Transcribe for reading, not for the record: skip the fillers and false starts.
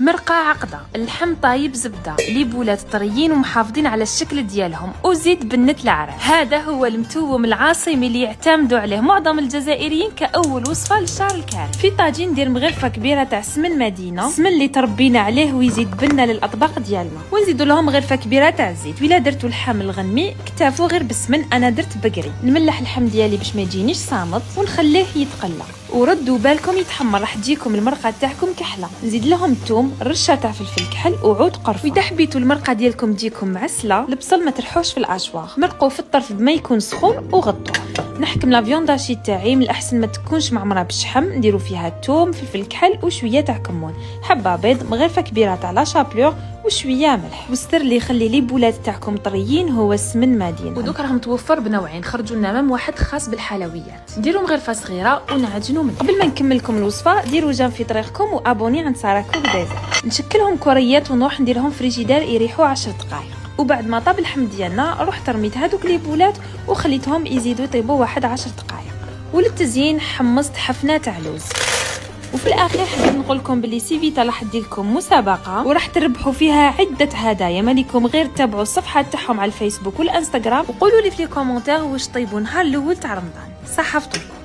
مرقه عقده، اللحم طايب زبده، ليبولات طريين ومحافظين على الشكل ديالهم، وزيد بنت العرق. هذا هو المتوم العاصمي اللي يعتمدوا عليه معظم الجزائريين كاول وصفه للشهر الكارم. في طاجين ندير مغرفه كبيره تاع سمن مدينه، السمن اللي تربينا عليه ويزيد بنا للاطباق ديالنا، ونزيدوا لهم مغرفه كبيره تاع الزيت. ولا درتوا اللحم الغنمي اكتفوا غير بالسمن، انا درت بقري. نملح اللحم ديالي باش ما يجينيش صامت ونخليه يتقلى، وردوا بالكم يتحمر، راح تجيكم المرقه تاعكم كحله. نزيد لهم الثوم، رشه تاع فلفل كحل وعود قرفه. واذا حبيتوا المرقه ديالكم تجيكم معسله، البصل ما ترحوش في الاشواغ، مرقوا في الطرف بما يكون سخون وغطوه. نحكم لا فيونداشي تاعي، من الاحسن ما تكونش معمره بالشحم، نديروا فيها الثوم فلفل كحل وشويه تاع كمون، حبه بيض، مغرفه كبيره تاع لا شابلور وشويه ملح. والسر اللي يخلي لي بولات تاعكم طريين هو السمن مدينه. ودوك راهم متوفر بنوعين، خرجوا لنا مام واحد خاص بالحلويات. نديروا مغرفه صغيره ونعجنوا منه. قبل ما نكمل لكم الوصفه، ديروا جيم في طريقكم وابوني عند ساره كوك ديزا. نشكلهم كوريات ونروح نديرهم فريجيدار يريحوا 10 دقائق. وبعد ما طاب اللحم ديالنا، رحت رميت هذوك لي بولات وخليتهم يزيدوا يطيبوا واحد 10 دقائق. وللتزيين حمصت حفنه تاع لوز. وفي الاخير حبيت نقول لكم بلي سيفيتا راح تدير لكم مسابقه وراح تربحوا فيها عده هدايا، مالكم غير تتابعوا الصفحات تاعهم على الفيسبوك والانستغرام، وقولوا لي في لي كومونتير واش طيبوا نهار الاول تاع رمضان. صحفتكم.